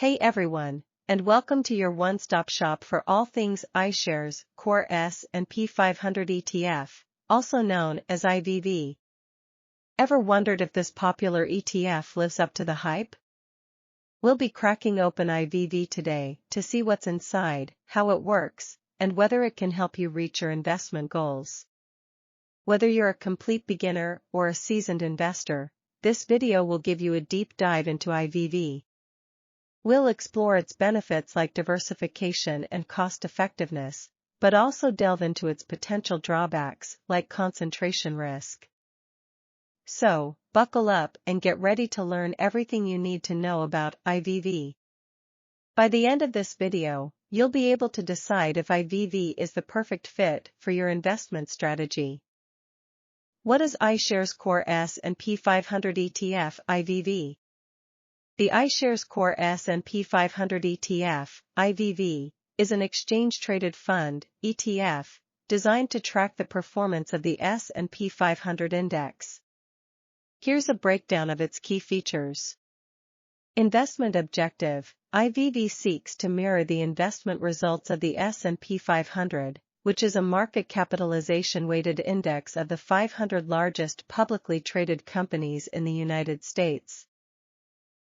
Hey everyone, and welcome to your one-stop shop for all things iShares Core S&P 500 ETF, also known as IVV. Ever wondered if this popular ETF lives up to the hype? We'll be cracking open IVV today to see what's inside, how it works, and whether it can help you reach your investment goals. Whether you're a complete beginner or a seasoned investor, this video will give you a deep dive into IVV. We'll explore its benefits like diversification and cost-effectiveness, but also delve into its potential drawbacks like concentration risk. So, buckle up and get ready to learn everything you need to know about IVV. By the end of this video, you'll be able to decide if IVV is the perfect fit for your investment strategy. What is iShares Core S&P 500 ETF IVV? The iShares Core S&P 500 ETF, IVV, is an exchange-traded fund, ETF, designed to track the performance of the S&P 500 index. Here's a breakdown of its key features. Investment objective: IVV seeks to mirror the investment results of the S&P 500, which is a market capitalization-weighted index of the 500 largest publicly traded companies in the United States.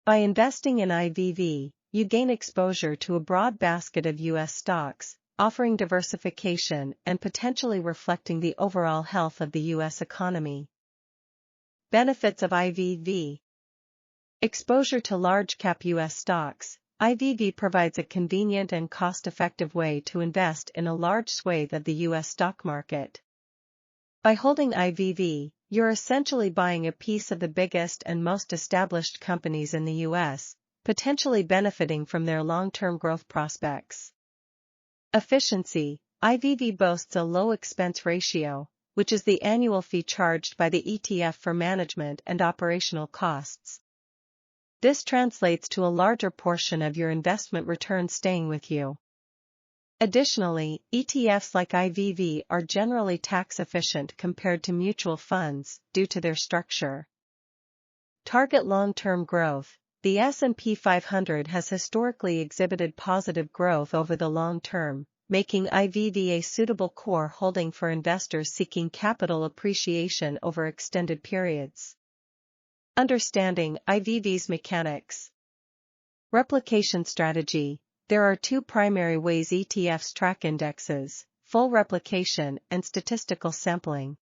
By investing in IVV, you gain exposure to a broad basket of U.S. stocks, offering diversification and potentially reflecting the overall health of the U.S. economy. Benefits of IVV: exposure to large-cap U.S. stocks. IVV provides a convenient and cost-effective way to invest in a large swathe of the U.S. stock market. By holding IVV, you're essentially buying a piece of the biggest and most established companies in the U.S., potentially benefiting from their long-term growth prospects. Efficiency: IVV boasts a low expense ratio, which is the annual fee charged by the ETF for management and operational costs. This translates to a larger portion of your investment return staying with you. Additionally, ETFs like IVV are generally tax-efficient compared to mutual funds due to their structure. Target long-term growth: the S&P 500 has historically exhibited positive growth over the long term, making IVV a suitable core holding for investors seeking capital appreciation over extended periods. Understanding IVV's mechanics. Replication strategy: there are two primary ways ETFs track indexes: full replication and statistical sampling.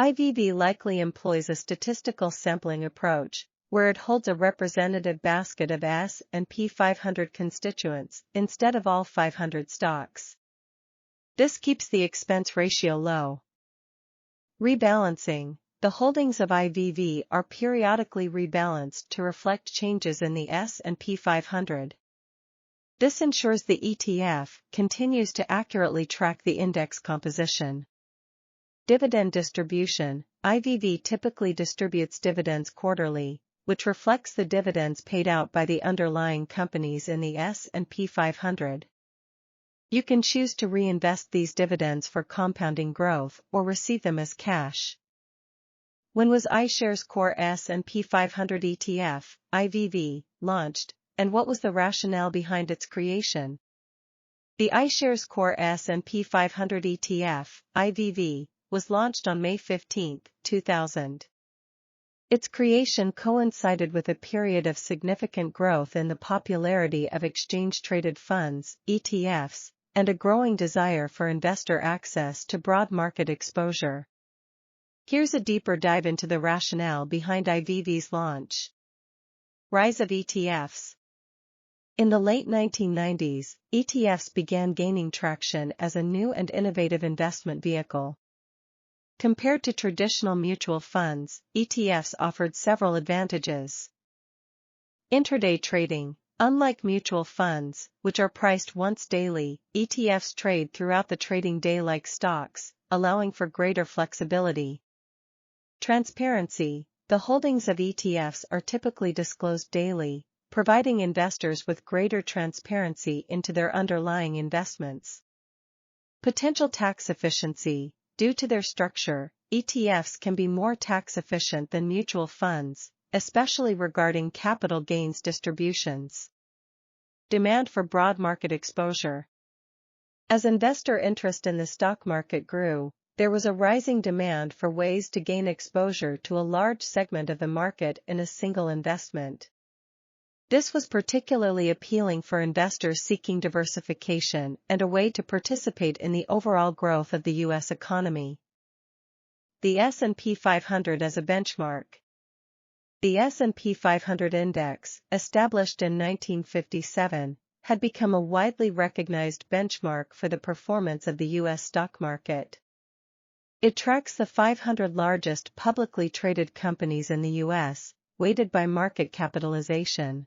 IVV likely employs a statistical sampling approach, where it holds a representative basket of S&P 500 constituents instead of all 500 stocks. This keeps the expense ratio low. Rebalancing: the holdings of IVV are periodically rebalanced to reflect changes in the S&P 500. This ensures the ETF continues to accurately track the index composition. Dividend distribution: IVV typically distributes dividends quarterly, which reflects the dividends paid out by the underlying companies in the S&P 500. You can choose to reinvest these dividends for compounding growth or receive them as cash. When was iShares Core S&P 500 ETF, IVV, launched, and what was the rationale behind its creation? The iShares Core S&P 500 ETF, IVV, was launched on May 15, 2000. Its creation coincided with a period of significant growth in the popularity of exchange-traded funds, ETFs, and a growing desire for investor access to broad market exposure. Here's a deeper dive into the rationale behind IVV's launch. Rise of ETFs. In the late 1990s, ETFs began gaining traction as a new and innovative investment vehicle. Compared to traditional mutual funds, ETFs offered several advantages. Intraday trading: unlike mutual funds, which are priced once daily, ETFs trade throughout the trading day like stocks, allowing for greater flexibility. Transparency: the holdings of ETFs are typically disclosed daily, providing investors with greater transparency into their underlying investments. Potential tax efficiency: due to their structure, ETFs can be more tax efficient than mutual funds, especially regarding capital gains distributions. Demand for broad market exposure. As investor interest in the stock market grew, there was a rising demand for ways to gain exposure to a large segment of the market in a single investment. This was particularly appealing for investors seeking diversification and a way to participate in the overall growth of the U.S. economy. The S&P 500 as a benchmark. The S&P 500 index, established in 1957, had become a widely recognized benchmark for the performance of the U.S. stock market. It tracks the 500 largest publicly traded companies in the U.S., weighted by market capitalization.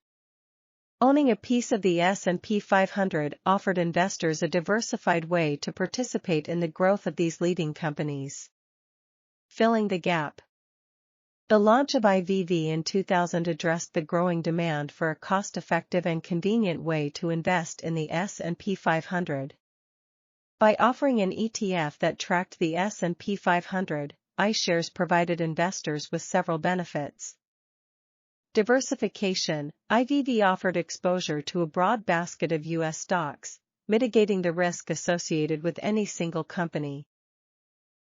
Owning a piece of the S&P 500 offered investors a diversified way to participate in the growth of these leading companies. Filling the gap. The launch of IVV in 2000 addressed the growing demand for a cost-effective and convenient way to invest in the S&P 500. By offering an ETF that tracked the S&P 500, iShares provided investors with several benefits. Diversification. IVV offered exposure to a broad basket of U.S. stocks, mitigating the risk associated with any single company.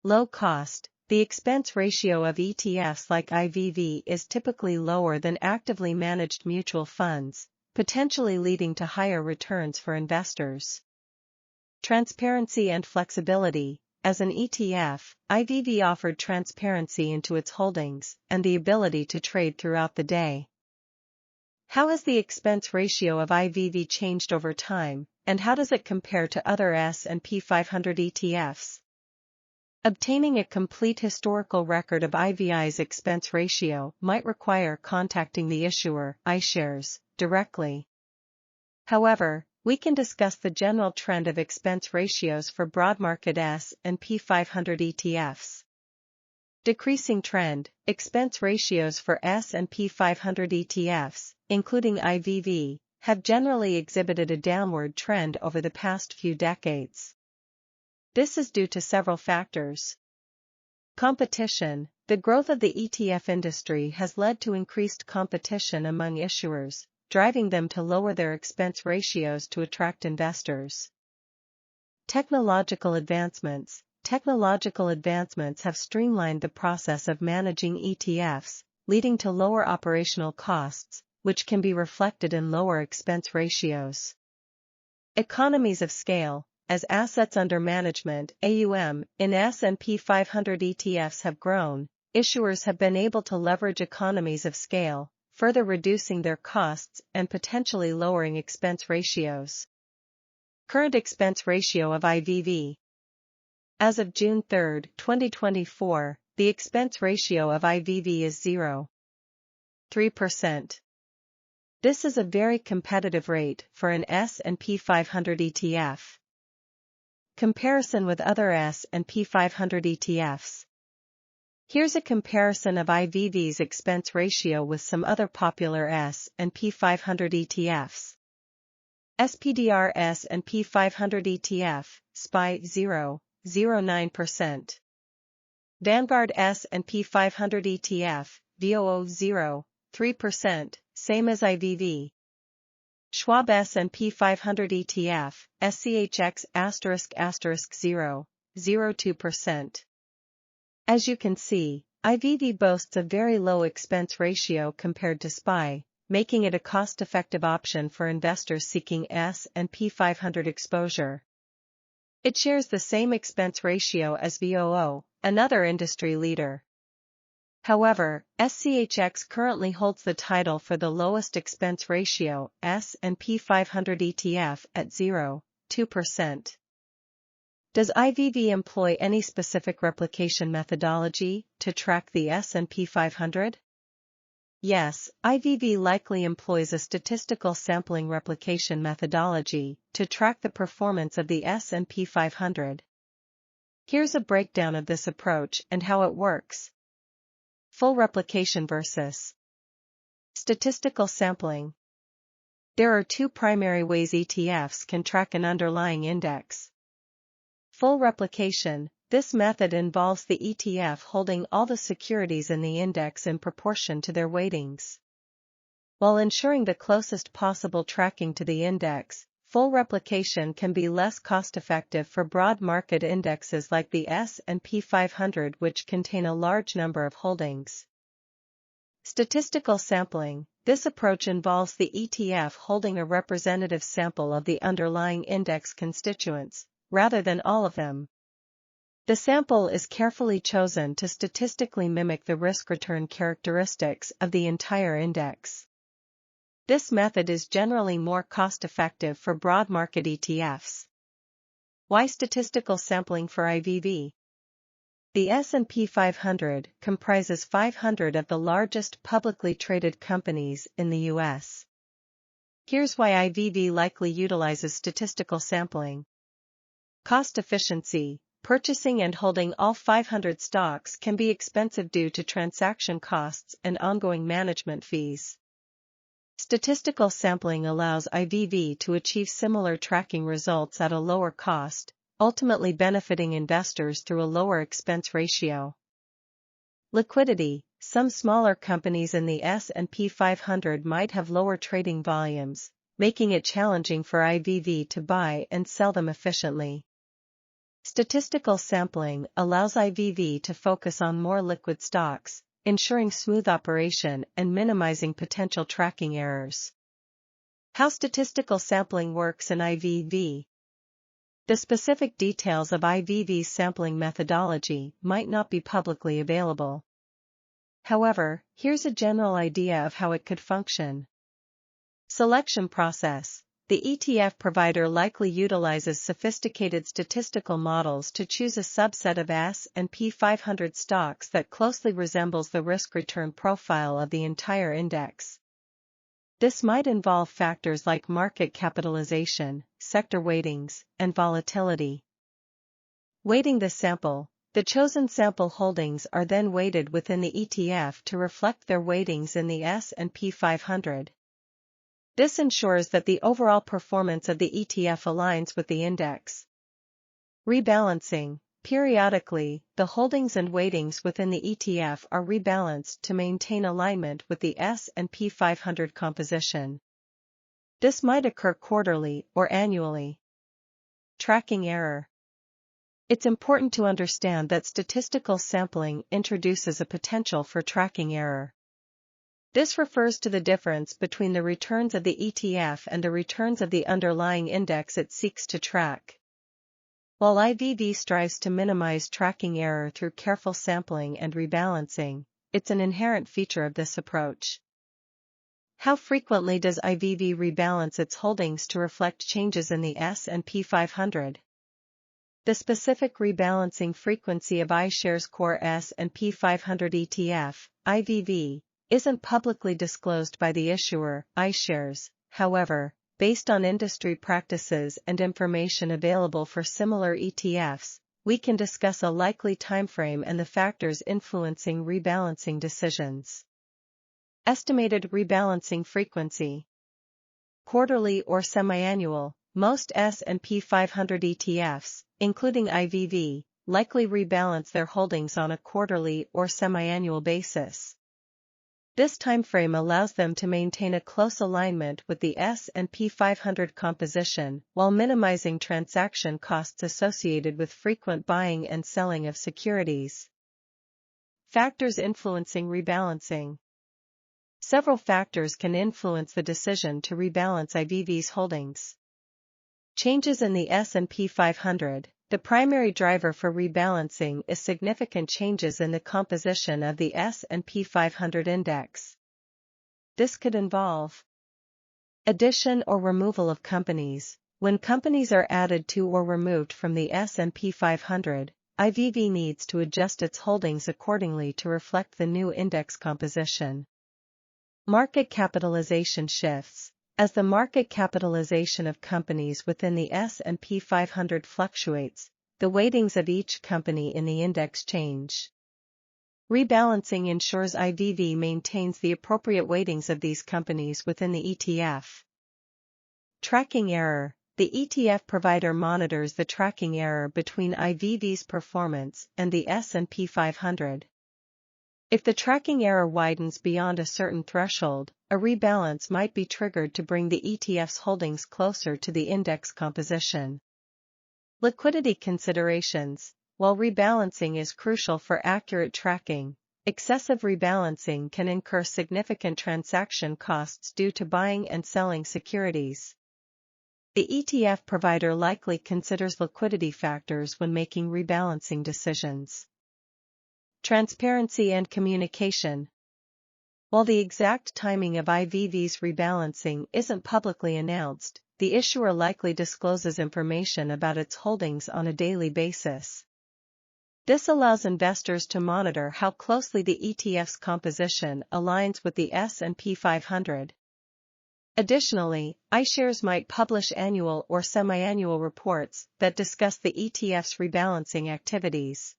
Low cost. The expense ratio of ETFs like IVV is typically lower than actively managed mutual funds, potentially leading to higher returns for investors. Transparency and flexibility. As an ETF, IVV offered transparency into its holdings and the ability to trade throughout the day. How has the expense ratio of IVV changed over time, and how does it compare to other S&P 500 ETFs? Obtaining a complete historical record of IVI's expense ratio might require contacting the issuer, iShares, directly. However, we can discuss the general trend of expense ratios for broad market S&P 500 ETFs. Decreasing trend. Expense ratios for S&P 500 ETFs, including IVV, have generally exhibited a downward trend over the past few decades. This is due to several factors. Competition. The growth of the ETF industry has led to increased competition among issuers, driving them to lower their expense ratios to attract investors. Technological advancements. Technological advancements have streamlined the process of managing ETFs, leading to lower operational costs, which can be reflected in lower expense ratios. Economies of scale. As assets under management (AUM) in S&P 500 ETFs have grown, issuers have been able to leverage economies of scale, further reducing their costs and potentially lowering expense ratios. Current expense ratio of IVV. As of June 3, 2024, the expense ratio of IVV is 0.3%. This is a very competitive rate for an S&P 500 ETF. Comparison with other S&P 500 ETFs. Here's a comparison of IVV's expense ratio with some other popular S&P 500 ETFs. SPDR S&P 500 ETF, SPY 0.09%. Vanguard S&P 500 ETF, VOO 0.3%, same as IVV. Schwab S&P 500 ETF, SCHX *** 0.02%. As you can see, IVV boasts a very low expense ratio compared to SPY, making it a cost-effective option for investors seeking S&P 500 exposure. It shares the same expense ratio as VOO, another industry leader. However, SCHX currently holds the title for the lowest expense ratio S&P 500 ETF at 0.2%. Does IVV employ any specific replication methodology to track the S&P 500? Yes, IVV likely employs a statistical sampling replication methodology to track the performance of the S&P 500. Here's a breakdown of this approach and how it works. Full replication versus statistical sampling. There are two primary ways ETFs can track an underlying index. Full replication. This method involves the ETF holding all the securities in the index in proportion to their weightings. While ensuring the closest possible tracking to the index, full replication can be less cost-effective for broad market indexes like the S&P 500, which contain a large number of holdings. Statistical sampling. This approach involves the ETF holding a representative sample of the underlying index constituents, rather than all of them. The sample is carefully chosen to statistically mimic the risk-return characteristics of the entire index. This method is generally more cost-effective for broad market ETFs. Why statistical sampling for IVV? The S&P 500 comprises 500 of the largest publicly traded companies in the US. Here's why IVV likely utilizes statistical sampling. Cost efficiency. Purchasing and holding all 500 stocks can be expensive due to transaction costs and ongoing management fees. Statistical sampling allows IVV to achieve similar tracking results at a lower cost, ultimately benefiting investors through a lower expense ratio. Liquidity. Some smaller companies in the S&P 500 might have lower trading volumes, making it challenging for IVV to buy and sell them efficiently. Statistical sampling allows IVV to focus on more liquid stocks, ensuring smooth operation and minimizing potential tracking errors. How statistical sampling works in IVV. The specific details of IVV's sampling methodology might not be publicly available. However, here's a general idea of how it could function. Selection process. The ETF provider likely utilizes sophisticated statistical models to choose a subset of S&P 500 stocks that closely resembles the risk-return profile of the entire index. This might involve factors like market capitalization, sector weightings, and volatility. Weighting the sample. The chosen sample holdings are then weighted within the ETF to reflect their weightings in the S&P 500. This ensures that the overall performance of the ETF aligns with the index. Rebalancing. Periodically, the holdings and weightings within the ETF are rebalanced to maintain alignment with the S&P 500 composition. This might occur quarterly or annually. Tracking error. It's important to understand that statistical sampling introduces a potential for tracking error. This refers to the difference between the returns of the ETF and the returns of the underlying index it seeks to track. While IVV strives to minimize tracking error through careful sampling and rebalancing, it's an inherent feature of this approach. How frequently does IVV rebalance its holdings to reflect changes in the S&P 500? The specific rebalancing frequency of iShares Core S&P 500 ETF, IVV, isn't publicly disclosed by the issuer, iShares. However, based on industry practices and information available for similar ETFs, we can discuss a likely timeframe and the factors influencing rebalancing decisions. Estimated rebalancing frequency. Quarterly or semi-annual. Most S&P 500 ETFs, including IVV, likely rebalance their holdings on a quarterly or semi-annual basis. This timeframe allows them to maintain a close alignment with the S&P 500 composition while minimizing transaction costs associated with frequent buying and selling of securities. Factors influencing rebalancing. Several factors can influence the decision to rebalance IVV's holdings. Changes in the S&P 500. The primary driver for rebalancing is significant changes in the composition of the S&P 500 index. This could involve addition or removal of companies. When companies are added to or removed from the S&P 500, IVV needs to adjust its holdings accordingly to reflect the new index composition. Market capitalization shifts. As the market capitalization of companies within the S&P 500 fluctuates, the weightings of each company in the index change. Rebalancing ensures IVV maintains the appropriate weightings of these companies within the ETF. Tracking error. The ETF provider monitors the tracking error between IVV's performance and the S&P 500. If the tracking error widens beyond a certain threshold, a rebalance might be triggered to bring the ETF's holdings closer to the index composition. Liquidity considerations. While rebalancing is crucial for accurate tracking, excessive rebalancing can incur significant transaction costs due to buying and selling securities. The ETF provider likely considers liquidity factors when making rebalancing decisions. Transparency and communication. While the exact timing of IVV's rebalancing isn't publicly announced, the issuer likely discloses information about its holdings on a daily basis. This allows investors to monitor how closely the ETF's composition aligns with the S&P 500. Additionally, iShares might publish annual or semi-annual reports that discuss the ETF's rebalancing activities.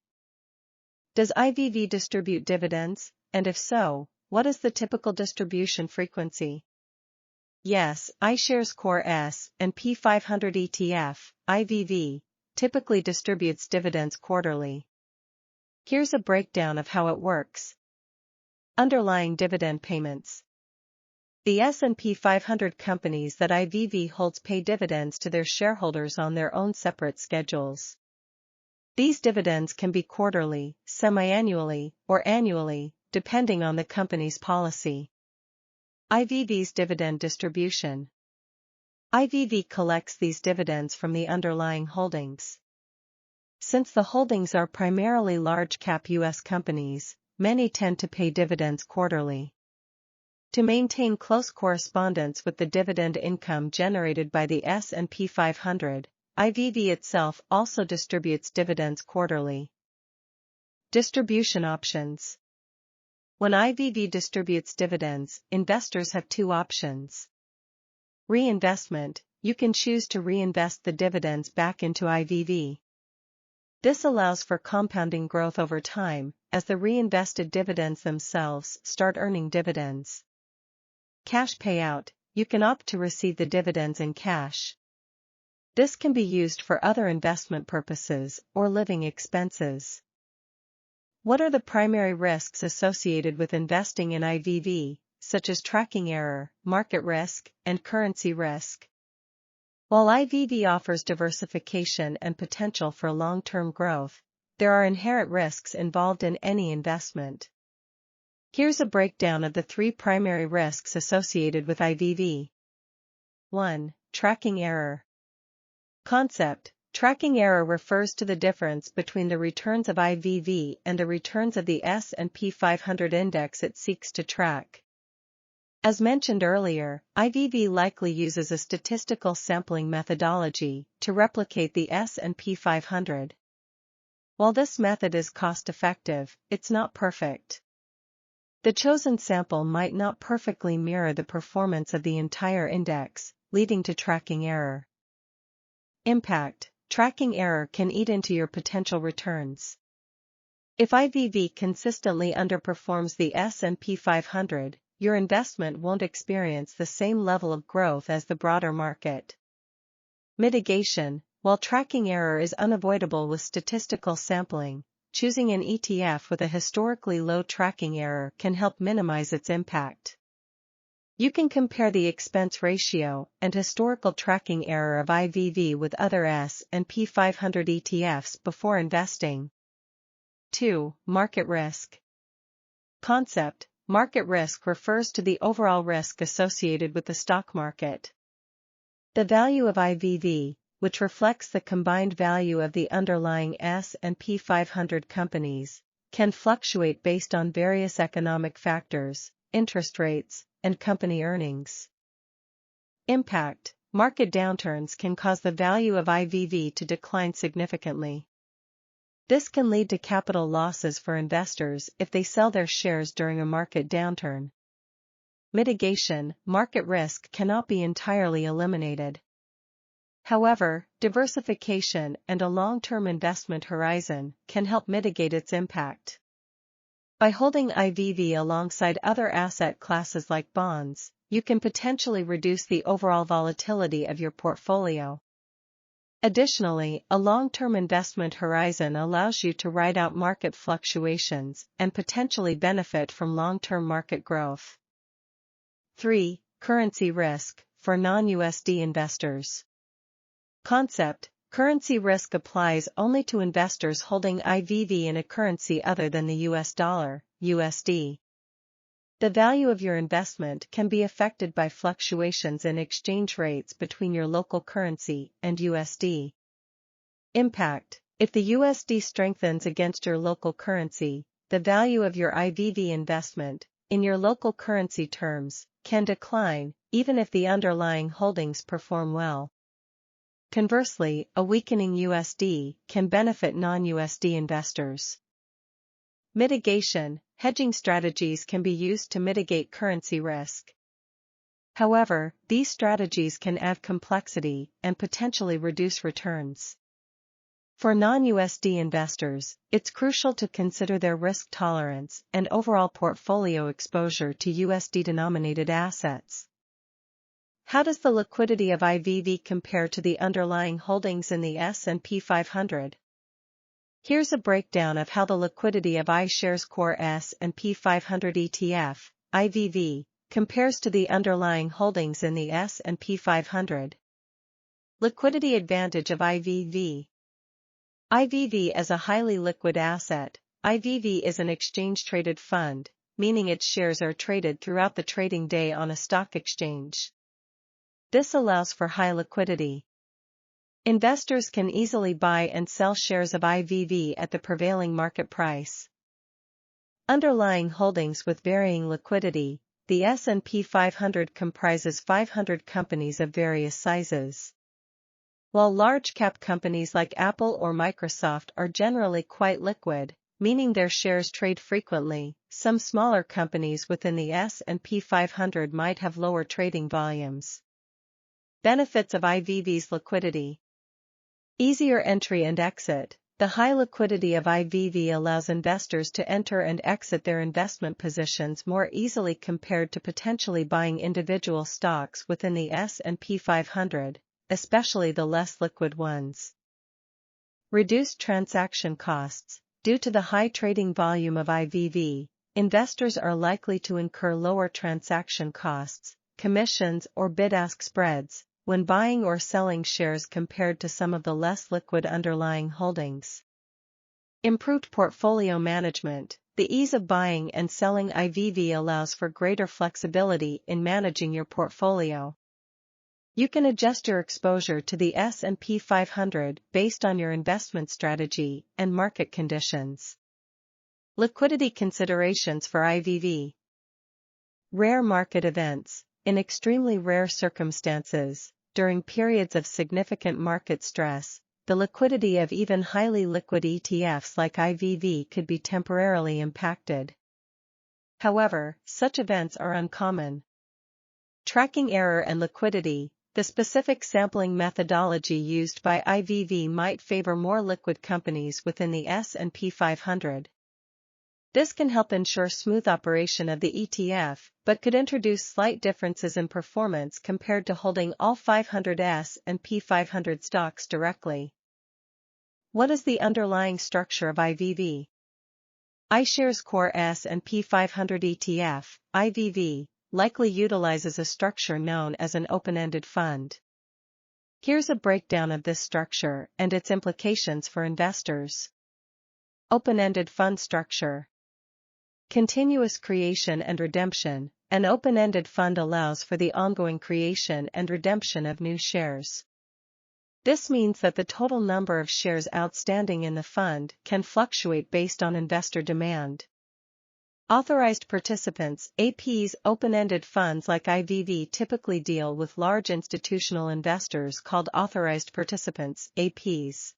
Does IVV distribute dividends, and if so, what is the typical distribution frequency? Yes, iShares Core S&P 500 ETF, IVV, typically distributes dividends quarterly. Here's a breakdown of how it works. Underlying dividend payments. The S&P 500 companies that IVV holds pay dividends to their shareholders on their own separate schedules. These dividends can be quarterly, semi-annually, or annually, depending on the company's policy. IVV's dividend distribution. IVV collects these dividends from the underlying holdings. Since the holdings are primarily large-cap U.S. companies, many tend to pay dividends quarterly. To maintain close correspondence with the dividend income generated by the S&P 500, IVV itself also distributes dividends quarterly. Distribution options. When IVV distributes dividends, investors have two options. Reinvestment. You can choose to reinvest the dividends back into IVV. This allows for compounding growth over time, as the reinvested dividends themselves start earning dividends. Cash payout. You can opt to receive the dividends in cash. This can be used for other investment purposes or living expenses. What are the primary risks associated with investing in IVV, such as tracking error, market risk, and currency risk? While IVV offers diversification and potential for long-term growth, there are inherent risks involved in any investment. Here's a breakdown of the three primary risks associated with IVV. 1. Tracking error. Concept. Tracking error refers to the difference between the returns of IVV and the returns of the S&P 500 index it seeks to track. As mentioned earlier, IVV likely uses a statistical sampling methodology to replicate the S&P 500. While this method is cost-effective, it's not perfect. The chosen sample might not perfectly mirror the performance of the entire index, leading to tracking error. Impact. Tracking error can eat into your potential returns. If IVV consistently underperforms the S&P 500, your investment won't experience the same level of growth as the broader market. Mitigation. While tracking error is unavoidable with statistical sampling, choosing an ETF with a historically low tracking error can help minimize its impact. You can compare the expense ratio and historical tracking error of IVV with other S&P 500 ETFs before investing. 2. Market risk. Concept. Market risk refers to the overall risk associated with the stock market. The value of IVV, which reflects the combined value of the underlying S&P 500 companies, can fluctuate based on various economic factors, interest rates, and company earnings. Impact. Market downturns can cause the value of IVV to decline significantly. This can lead to capital losses for investors if they sell their shares during a market downturn. Mitigation. Market risk cannot be entirely eliminated. However, diversification and a long-term investment horizon can help mitigate its impact. By holding IVV alongside other asset classes like bonds, you can potentially reduce the overall volatility of your portfolio. Additionally, a long-term investment horizon allows you to ride out market fluctuations and potentially benefit from long-term market growth. 3. Currency risk for non-USD investors. Concept: currency risk applies only to investors holding IVV in a currency other than the US dollar, USD. The value of your investment can be affected by fluctuations in exchange rates between your local currency and USD. Impact: if the USD strengthens against your local currency, the value of your IVV investment, in your local currency terms, can decline, even if the underlying holdings perform well. Conversely, a weakening USD can benefit non-USD investors. Mitigation: hedging strategies can be used to mitigate currency risk. However, these strategies can add complexity and potentially reduce returns. For non-USD investors, it's crucial to consider their risk tolerance and overall portfolio exposure to USD-denominated assets. How does the liquidity of IVV compare to the underlying holdings in the S&P 500? Here's a breakdown of how the liquidity of iShares Core S&P 500 ETF, IVV, compares to the underlying holdings in the S&P 500. Liquidity advantage of IVV. IVV is a highly liquid asset. IVV is an exchange-traded fund, meaning its shares are traded throughout the trading day on a stock exchange. This allows for high liquidity. Investors can easily buy and sell shares of IVV at the prevailing market price. Underlying holdings with varying liquidity. The S&P 500 comprises 500 companies of various sizes. While large-cap companies like Apple or Microsoft are generally quite liquid, meaning their shares trade frequently, some smaller companies within the S&P 500 might have lower trading volumes. Benefits of IVV's liquidity. Easier entry and exit. The high liquidity of IVV allows investors to enter and exit their investment positions more easily compared to potentially buying individual stocks within the S&P 500, especially the less liquid ones. Reduced transaction costs. Due to the high trading volume of IVV, investors are likely to incur lower transaction costs, commissions or bid-ask spreads, when buying or selling shares compared to some of the less liquid underlying holdings. Improved portfolio management. The ease of buying and selling IVV allows for greater flexibility in managing your portfolio. You can adjust your exposure to the S&P 500 based on your investment strategy and market conditions. Liquidity considerations for IVV. Rare market events. In extremely rare circumstances, during periods of significant market stress, the liquidity of even highly liquid ETFs like IVV could be temporarily impacted. However, such events are uncommon. Tracking error and liquidity. The specific sampling methodology used by IVV might favor more liquid companies within the S&P 500. This can help ensure smooth operation of the ETF, but could introduce slight differences in performance compared to holding all 500 S&P 500 stocks directly. What is the underlying structure of IVV? iShares Core S&P 500 ETF, IVV, likely utilizes a structure known as an open-ended fund. Here's a breakdown of this structure and its implications for investors. Open-ended fund structure. Continuous creation and redemption. An open-ended fund allows for the ongoing creation and redemption of new shares. This means that the total number of shares outstanding in the fund can fluctuate based on investor demand. Authorized participants, APs. Open-ended funds like IVV typically deal with large institutional investors called authorized participants, APs.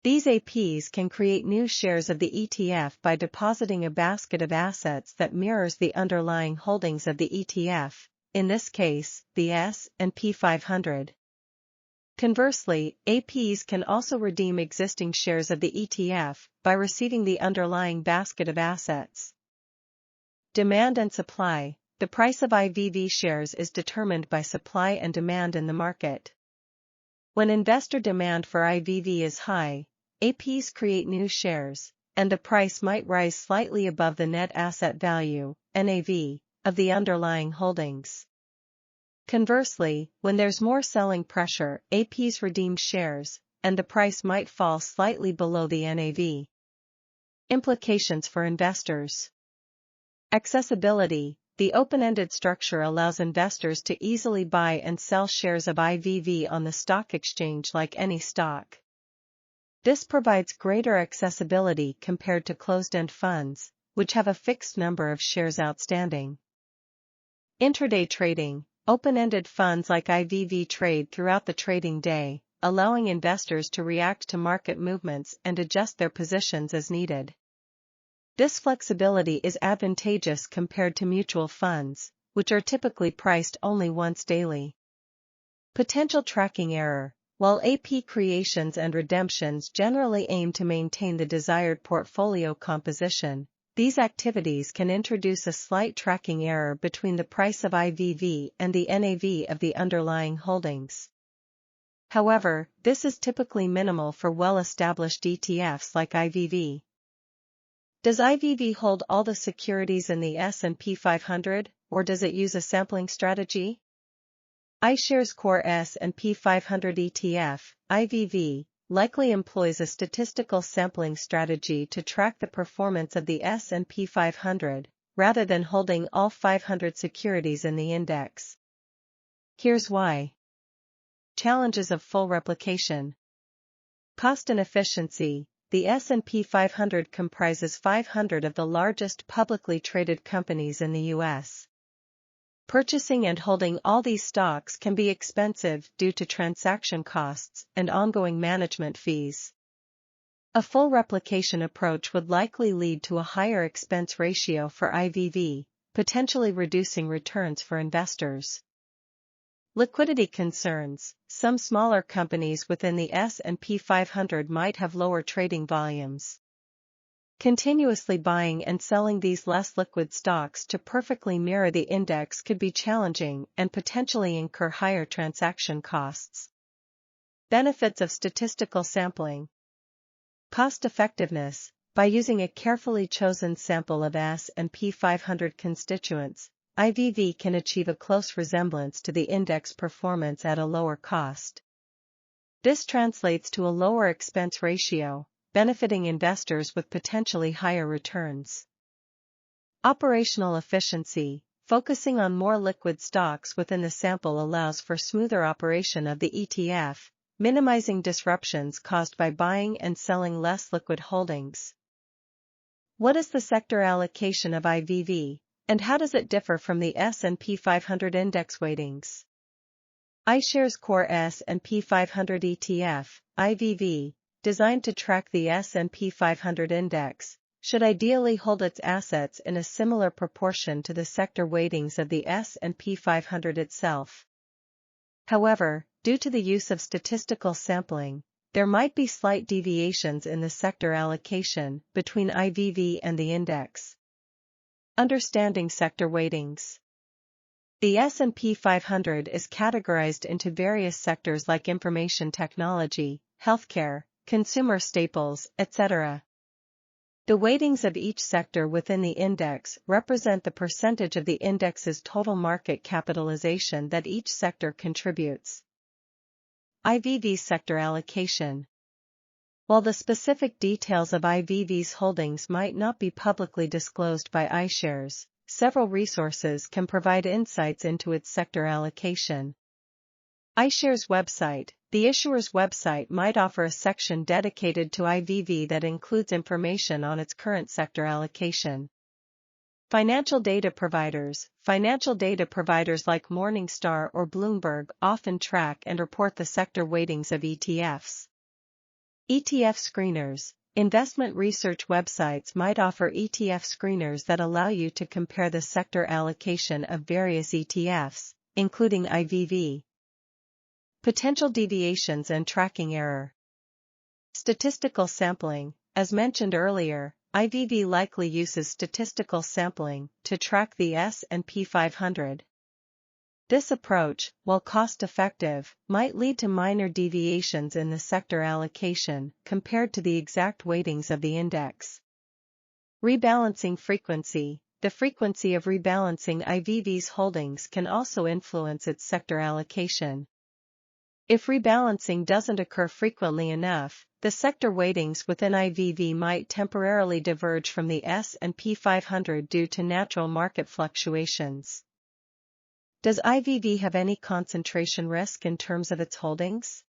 These APs can create new shares of the ETF by depositing a basket of assets that mirrors the underlying holdings of the ETF, in this case, the S&P 500. Conversely, APs can also redeem existing shares of the ETF by receiving the underlying basket of assets. Demand and supply. The price of IVV shares is determined by supply and demand in the market. When investor demand for IVV is high, APs create new shares, and the price might rise slightly above the net asset value, NAV, of the underlying holdings. Conversely, when there's more selling pressure, APs redeem shares, and the price might fall slightly below the NAV. Implications for investors. Accessibility. The open-ended structure allows investors to easily buy and sell shares of IVV on the stock exchange like any stock. This provides greater accessibility compared to closed-end funds, which have a fixed number of shares outstanding. Intraday trading. Open-ended funds like IVV trade throughout the trading day, allowing investors to react to market movements and adjust their positions as needed. This flexibility is advantageous compared to mutual funds, which are typically priced only once daily. Potential tracking error. While AP creations and redemptions generally aim to maintain the desired portfolio composition, these activities can introduce a slight tracking error between the price of IVV and the NAV of the underlying holdings. However, this is typically minimal for well-established ETFs like IVV. Does IVV hold all the securities in the S&P 500, or does it use a sampling strategy? iShares Core S&P 500 ETF, IVV, likely employs a statistical sampling strategy to track the performance of the S&P 500, rather than holding all 500 securities in the index. Here's why. Challenges of full replication. Cost and efficiency. The S&P 500 comprises 500 of the largest publicly traded companies in the US. Purchasing and holding all these stocks can be expensive due to transaction costs and ongoing management fees. A full replication approach would likely lead to a higher expense ratio for IVV, potentially reducing returns for investors. Liquidity concerns. Some smaller companies within the S&P 500 might have lower trading volumes. Continuously buying and selling these less liquid stocks to perfectly mirror the index could be challenging and potentially incur higher transaction costs. Benefits of statistical sampling. Cost effectiveness. By using a carefully chosen sample of S&P 500 constituents, IVV can achieve a close resemblance to the index performance at a lower cost. This translates to a lower expense ratio, benefiting investors with potentially higher returns. Operational efficiency. Focusing on more liquid stocks within the sample allows for smoother operation of the ETF, minimizing disruptions caused by buying and selling less liquid holdings. What is the sector allocation of IVV, and how does it differ from the S&P 500 index weightings? iShares Core S&P 500 ETF, IVV, designed to track the S&P 500 index, should ideally hold its assets in a similar proportion to the sector weightings of the S&P 500 itself. However, due to the use of statistical sampling, there might be slight deviations in the sector allocation between IVV and the index. Understanding sector weightings. The S&P 500 is categorized into various sectors like information technology, healthcare, consumer staples, etc. The weightings of each sector within the index represent the percentage of the index's total market capitalization that each sector contributes. IVV sector allocation. While the specific details of IVV's holdings might not be publicly disclosed by iShares, several resources can provide insights into its sector allocation. iShares website. The issuer's website might offer a section dedicated to IVV that includes information on its current sector allocation. Financial data providers. Financial data providers like Morningstar or Bloomberg often track and report the sector weightings of ETFs. ETF screeners. Investment research websites might offer ETF screeners that allow you to compare the sector allocation of various ETFs, including IVV. Potential deviations and tracking error. Statistical sampling. As mentioned earlier, IVV likely uses statistical sampling to track the S&P 500. This approach, while cost-effective, might lead to minor deviations in the sector allocation compared to the exact weightings of the index. Rebalancing frequency. The frequency of rebalancing IVV's holdings can also influence its sector allocation. If rebalancing doesn't occur frequently enough, the sector weightings within IVV might temporarily diverge from the S&P 500 due to natural market fluctuations. Does IVV have any concentration risk in terms of its holdings?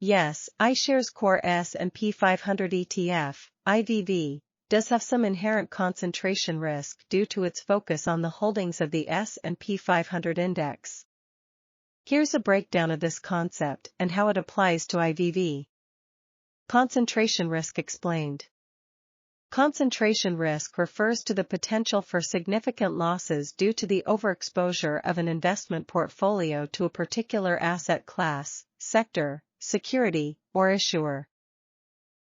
Yes, iShares Core S&P 500 ETF, IVV, does have some inherent concentration risk due to its focus on the holdings of the S&P 500 index. Here's a breakdown of this concept and how it applies to IVV. Concentration risk explained. Concentration risk refers to the potential for significant losses due to the overexposure of an investment portfolio to a particular asset class, sector, security, or issuer.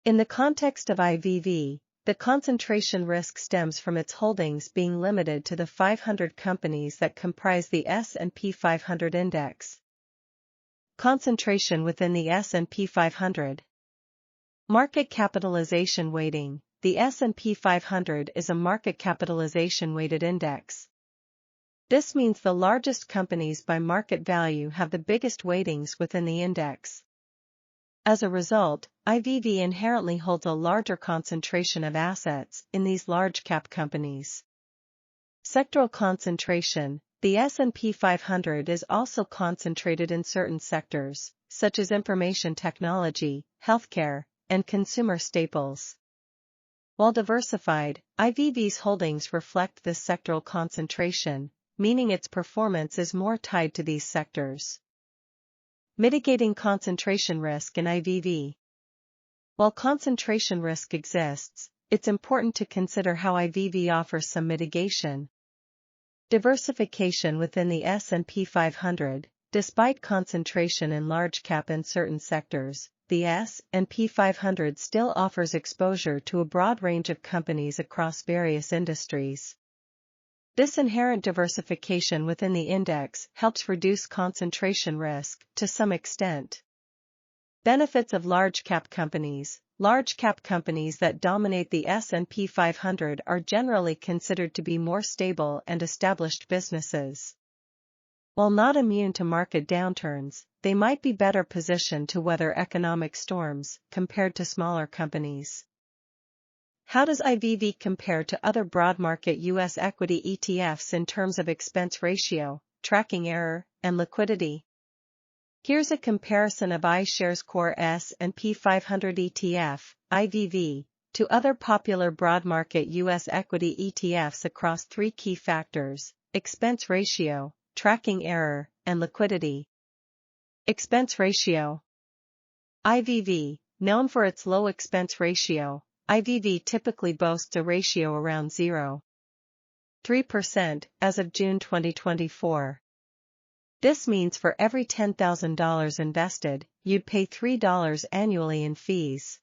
In the context of IVV, the concentration risk stems from its holdings being limited to the 500 companies that comprise the S&P 500 index. Concentration within the S&P 500. Market capitalization weighting. The S&P 500 is a market capitalization weighted index. This means the largest companies by market value have the biggest weightings within the index. As a result, IVV inherently holds a larger concentration of assets in these large-cap companies. Sectoral concentration. The S&P 500 is also concentrated in certain sectors, such as information technology, healthcare, and consumer staples. While diversified, IVV's holdings reflect this sectoral concentration, meaning its performance is more tied to these sectors. Mitigating concentration risk in IVV. While concentration risk exists, it's important to consider how IVV offers some mitigation. Diversification within the S&P 500. Despite concentration in large cap in certain sectors, the S&P 500 still offers exposure to a broad range of companies across various industries. This inherent diversification within the index helps reduce concentration risk to some extent. Benefits of large-cap companies. Large-cap companies that dominate the S&P 500 are generally considered to be more stable and established businesses. While not immune to market downturns, they might be better positioned to weather economic storms compared to smaller companies. How does IVV compare to other broad market U.S. equity ETFs in terms of expense ratio, tracking error, and liquidity? Here's a comparison of iShares Core S&P 500 ETF, IVV, to other popular broad market U.S. equity ETFs across three key factors: expense ratio, tracking error, and liquidity. Expense ratio. IVV, known for its low expense ratio, IVV typically boasts a ratio around 0.3% as of June 2024. This means for every $10,000 invested, you'd pay $3 annually in fees.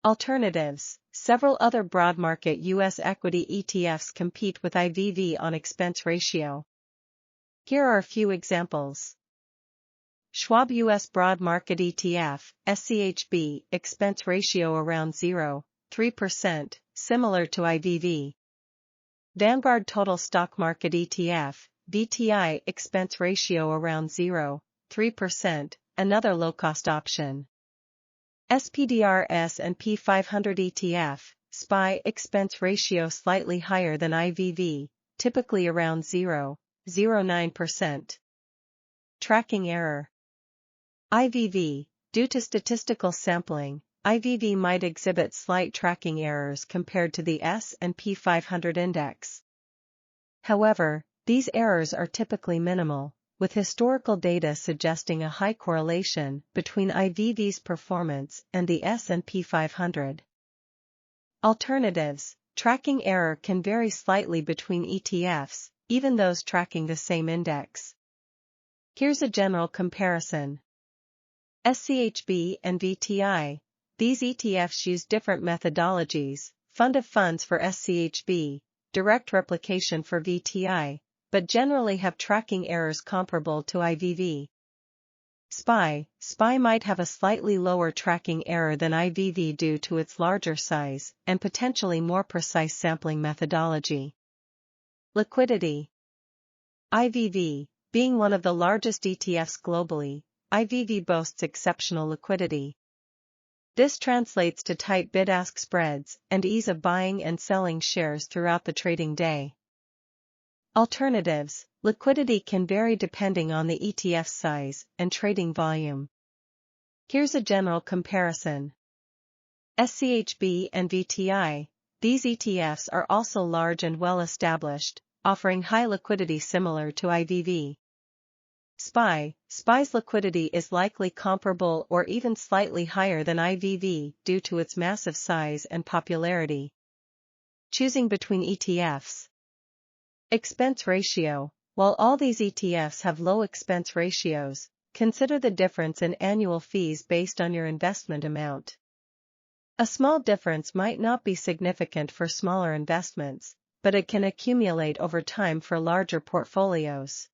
Alternatives. Several other broad market U.S. equity ETFs compete with IVV on expense ratio. Here are a few examples. Schwab U.S. Broad Market ETF, SCHB, expense ratio around 0.3%, similar to IVV. Vanguard Total Stock Market ETF, VTI, expense ratio around 0.3%, another low-cost option. SPDR S&P 500 ETF, SPY, expense ratio slightly higher than IVV, typically around 0.09%. Tracking error. IVV. Due to statistical sampling, IVV might exhibit slight tracking errors compared to the S&P 500 index. However, these errors are typically minimal, with historical data suggesting a high correlation between IVV's performance and the S&P 500. Alternatives. Tracking error can vary slightly between ETFs, even those tracking the same index. Here's a general comparison. SCHB and VTI. These ETFs use different methodologies: fund of funds for SCHB, direct replication for VTI, but generally have tracking errors comparable to IVV. SPY might have a slightly lower tracking error than IVV due to its larger size and potentially more precise sampling methodology. Liquidity. IVV, being one of the largest ETFs globally, IVV boasts exceptional liquidity. This translates to tight bid-ask spreads and ease of buying and selling shares throughout the trading day. Alternatives. Liquidity can vary depending on the ETF size and trading volume. Here's a general comparison. SCHB and VTI. These ETFs are also large and well-established, offering high liquidity similar to IVV. SPY's liquidity is likely comparable or even slightly higher than IVV due to its massive size and popularity. Choosing between ETFs. Expense ratio. While all these ETFs have low expense ratios, consider the difference in annual fees based on your investment amount. A small difference might not be significant for smaller investments, but it can accumulate over time for larger portfolios.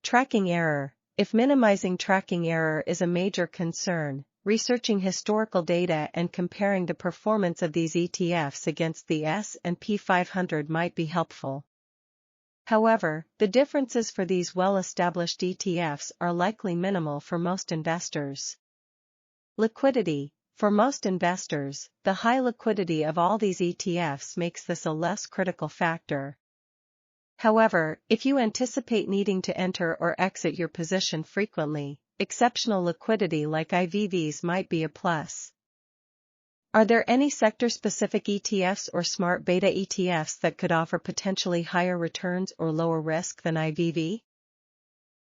Tracking error. If minimizing tracking error is a major concern, researching historical data and comparing the performance of these ETFs against the S&P 500 might be helpful. However, the differences for these well-established ETFs are likely minimal for most investors. Liquidity. For most investors, the high liquidity of all these ETFs makes this a less critical factor. However, if you anticipate needing to enter or exit your position frequently, exceptional liquidity like IVVs might be a plus. Are there any sector-specific ETFs or smart beta ETFs that could offer potentially higher returns or lower risk than IVV?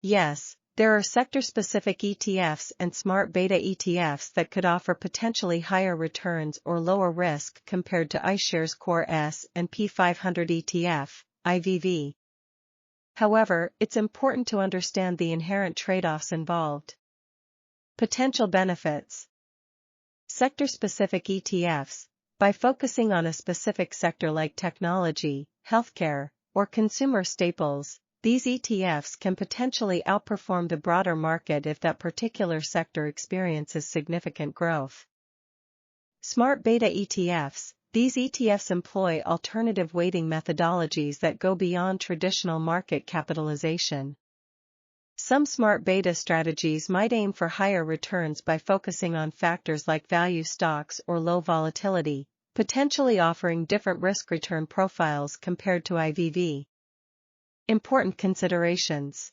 Yes, there are sector-specific ETFs and smart beta ETFs that could offer potentially higher returns or lower risk compared to iShares Core S&P 500 ETF, IVV. However, it's important to understand the inherent trade-offs involved. Potential benefits. Sector-specific ETFs. By focusing on a specific sector like technology, healthcare, or consumer staples, these ETFs can potentially outperform the broader market if that particular sector experiences significant growth. Smart beta ETFs. These ETFs employ alternative weighting methodologies that go beyond traditional market capitalization. Some smart beta strategies might aim for higher returns by focusing on factors like value stocks or low volatility, potentially offering different risk-return profiles compared to IVV. Important considerations.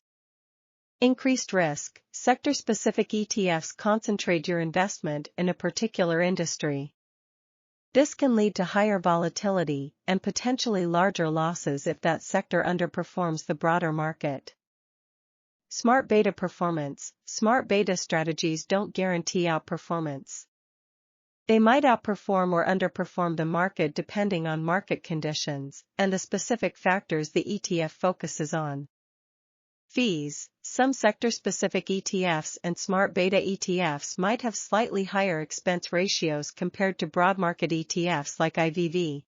Increased risk. Sector-specific ETFs concentrate your investment in a particular industry. This can lead to higher volatility and potentially larger losses if that sector underperforms the broader market. Smart beta performance. Smart beta strategies don't guarantee outperformance. They might outperform or underperform the market depending on market conditions and the specific factors the ETF focuses on. Fees. Some sector-specific ETFs and smart beta ETFs might have slightly higher expense ratios compared to broad market ETFs like IVV.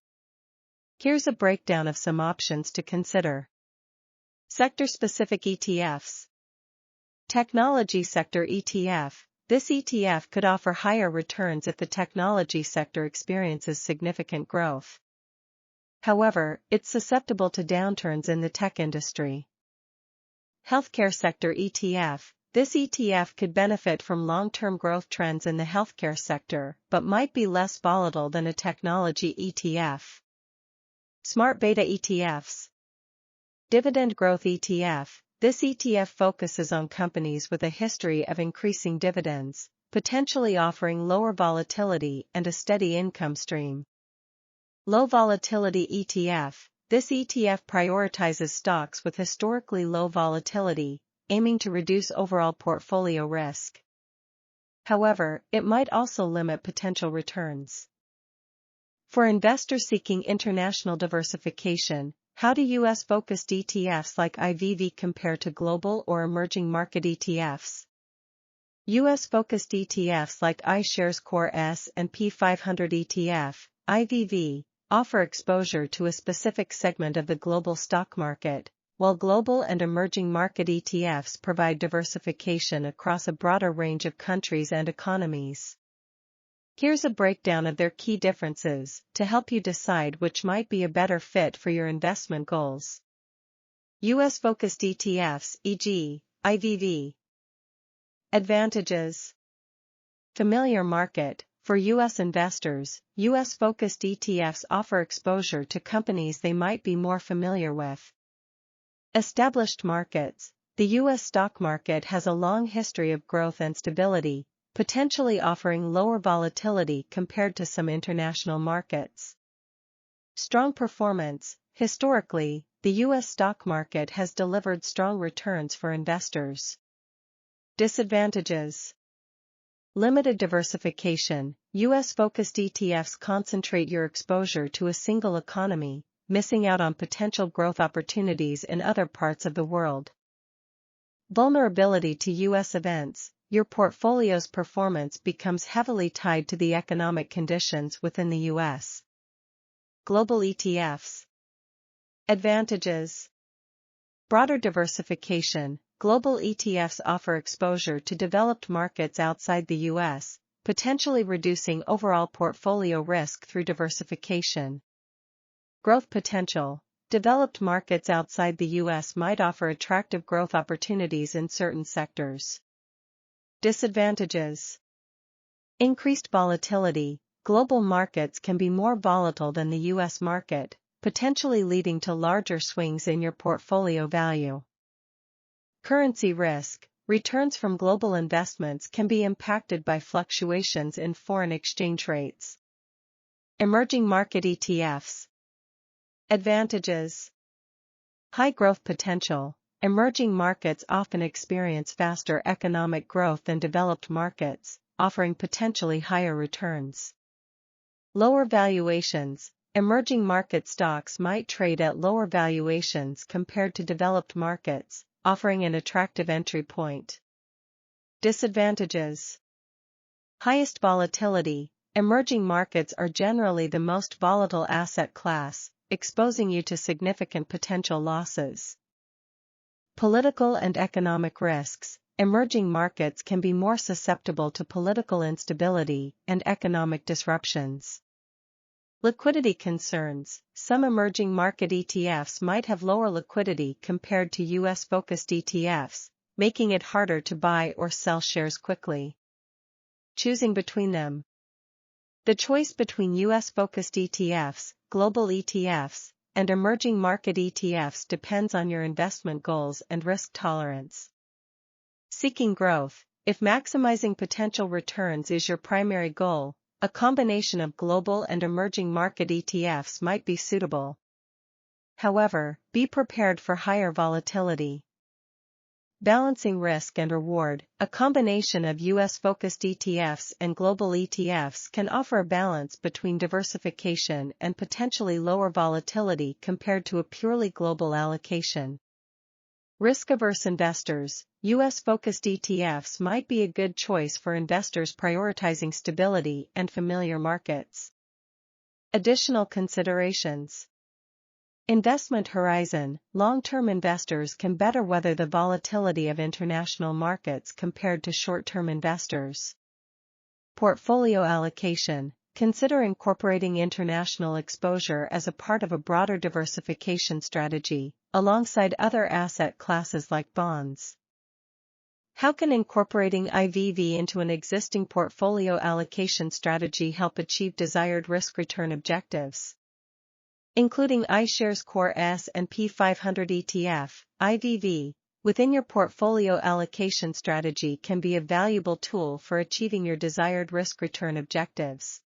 Here's a breakdown of some options to consider. Sector-specific ETFs. Technology sector ETF. This ETF could offer higher returns if the technology sector experiences significant growth. However, it's susceptible to downturns in the tech industry. Healthcare sector ETF. This ETF could benefit from long-term growth trends in the healthcare sector, but might be less volatile than a technology ETF. Smart beta ETFs. Dividend growth ETF. This ETF focuses on companies with a history of increasing dividends, potentially offering lower volatility and a steady income stream. Low volatility ETF. This ETF prioritizes stocks with historically low volatility, aiming to reduce overall portfolio risk. However, it might also limit potential returns. For investors seeking international diversification, how do US-focused ETFs like IVV compare to global or emerging market ETFs? US-focused ETFs like iShares Core S&P 500 ETF, IVV, offer exposure to a specific segment of the global stock market, while global and emerging market ETFs provide diversification across a broader range of countries and economies. Here's a breakdown of their key differences to help you decide which might be a better fit for your investment goals. US-focused ETFs, e.g., IVV. Advantages. Familiar market. For U.S. investors, U.S.-focused ETFs offer exposure to companies they might be more familiar with. Established markets. The U.S. stock market has a long history of growth and stability, potentially offering lower volatility compared to some international markets. Strong performance. Historically, the U.S. stock market has delivered strong returns for investors. Disadvantages. Limited diversification. U.S.-focused ETFs concentrate your exposure to a single economy, missing out on potential growth opportunities in other parts of the world. Vulnerability to U.S. events. Your portfolio's performance becomes heavily tied to the economic conditions within the U.S. Global ETFs. Advantages. Broader diversification. Global ETFs offer exposure to developed markets outside the U.S., potentially reducing overall portfolio risk through diversification. Growth potential. Developed markets outside the U.S. might offer attractive growth opportunities in certain sectors. Disadvantages. Increased volatility. Global markets can be more volatile than the U.S. market, potentially leading to larger swings in your portfolio value. Currency risk. Returns from global investments can be impacted by fluctuations in foreign exchange rates. Emerging market ETFs. Advantages. High growth potential. Emerging markets often experience faster economic growth than developed markets, offering potentially higher returns. Lower valuations. Emerging market stocks might trade at lower valuations compared to developed markets, offering an attractive entry point. Disadvantages. Highest volatility. Emerging markets are generally the most volatile asset class, exposing you to significant potential losses. Political and economic risks. Emerging markets can be more susceptible to political instability and economic disruptions. Liquidity concerns. Some emerging market ETFs might have lower liquidity compared to US-focused ETFs, making it harder to buy or sell shares quickly. Choosing between them. The choice between US-focused ETFs, global ETFs, and emerging market ETFs depends on your investment goals and risk tolerance. Seeking growth. If maximizing potential returns is your primary goal, a combination of global and emerging market ETFs might be suitable. However, be prepared for higher volatility. Balancing risk and reward. A combination of US-focused ETFs and global ETFs can offer a balance between diversification and potentially lower volatility compared to a purely global allocation. Risk-averse investors. US-focused ETFs might be a good choice for investors prioritizing stability and familiar markets. Additional considerations. Investment horizon. Long-term investors can better weather the volatility of international markets compared to short-term investors. Portfolio allocation. Consider incorporating international exposure as a part of a broader diversification strategy, alongside other asset classes like bonds. How can incorporating IVV into an existing portfolio allocation strategy help achieve desired risk-return objectives? Including iShares Core S&P 500 ETF, IVV, within your portfolio allocation strategy can be a valuable tool for achieving your desired risk-return objectives.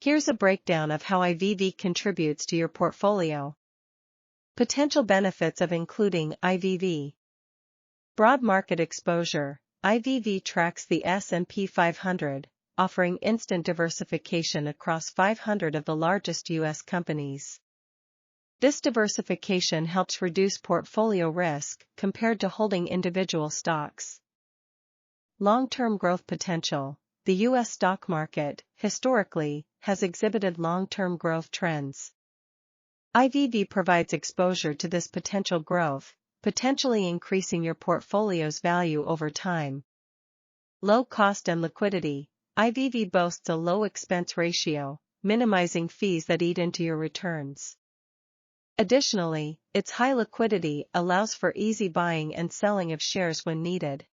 Here's a breakdown of how IVV contributes to your portfolio. Potential benefits of including IVV. Broad market exposure. IVV tracks the S&P 500, offering instant diversification across 500 of the largest U.S. companies. This diversification helps reduce portfolio risk compared to holding individual stocks. Long-term growth potential. The U.S. stock market, historically, has exhibited long-term growth trends. IVV provides exposure to this potential growth, potentially increasing your portfolio's value over time. Low cost and liquidity. IVV boasts a low expense ratio, minimizing fees that eat into your returns. Additionally, its high liquidity allows for easy buying and selling of shares when needed.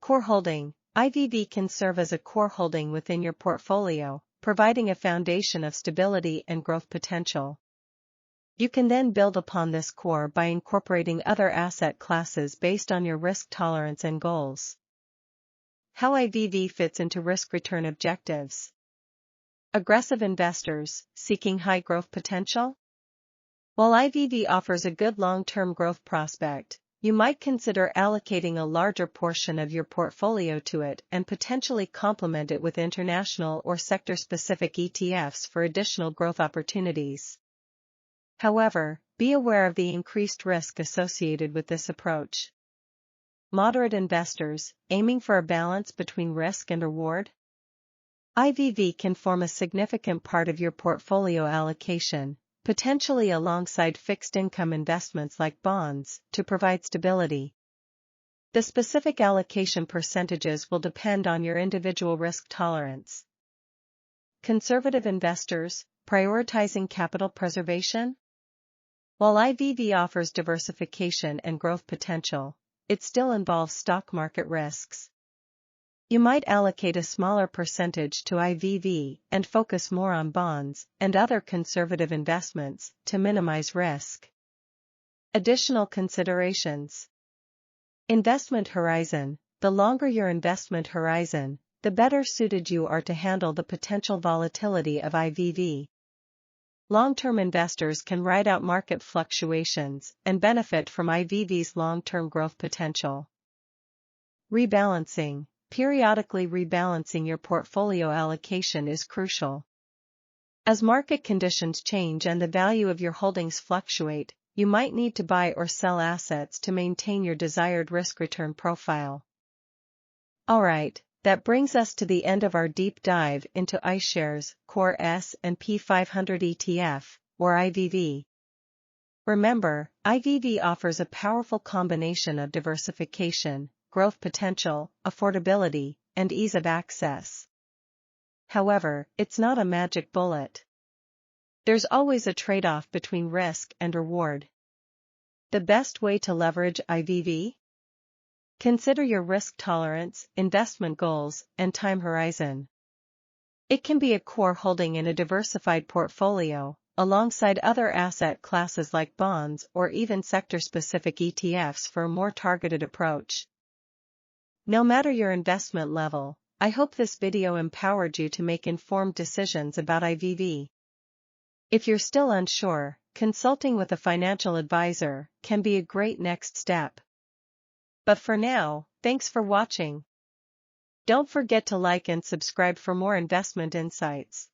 Core holding. IVV can serve as a core holding within your portfolio, providing a foundation of stability and growth potential. You can then build upon this core by incorporating other asset classes based on your risk tolerance and goals. How IVV fits into risk-return objectives. Aggressive investors seeking high growth potential? While IVV offers a good long-term growth prospect, you might consider allocating a larger portion of your portfolio to it and potentially complement it with international or sector-specific ETFs for additional growth opportunities. However, be aware of the increased risk associated with this approach. Moderate investors, aiming for a balance between risk and reward? IVV can form a significant part of your portfolio allocation, potentially alongside fixed income investments like bonds, to provide stability. The specific allocation percentages will depend on your individual risk tolerance. Conservative investors, prioritizing capital preservation? While IVV offers diversification and growth potential, it still involves stock market risks. You might allocate a smaller percentage to IVV and focus more on bonds and other conservative investments to minimize risk. Additional considerations. Investment horizon. The longer your investment horizon, the better suited you are to handle the potential volatility of IVV. Long-term investors can ride out market fluctuations and benefit from IVV's long-term growth potential. Rebalancing. Periodically rebalancing your portfolio allocation is crucial. As market conditions change and the value of your holdings fluctuate, you might need to buy or sell assets to maintain your desired risk-return profile. Alright, that brings us to the end of our deep dive into iShares Core S&P 500 ETF, or IVV. Remember, IVV offers a powerful combination of diversification, growth potential, affordability, and ease of access. However, it's not a magic bullet. There's always a trade-off between risk and reward. The best way to leverage IVV? Consider your risk tolerance, investment goals, and time horizon. It can be a core holding in a diversified portfolio, alongside other asset classes like bonds or even sector-specific ETFs for a more targeted approach. No matter your investment level, I hope this video empowered you to make informed decisions about IVV. If you're still unsure, consulting with a financial advisor can be a great next step. But for now, thanks for watching. Don't forget to like and subscribe for more investment insights.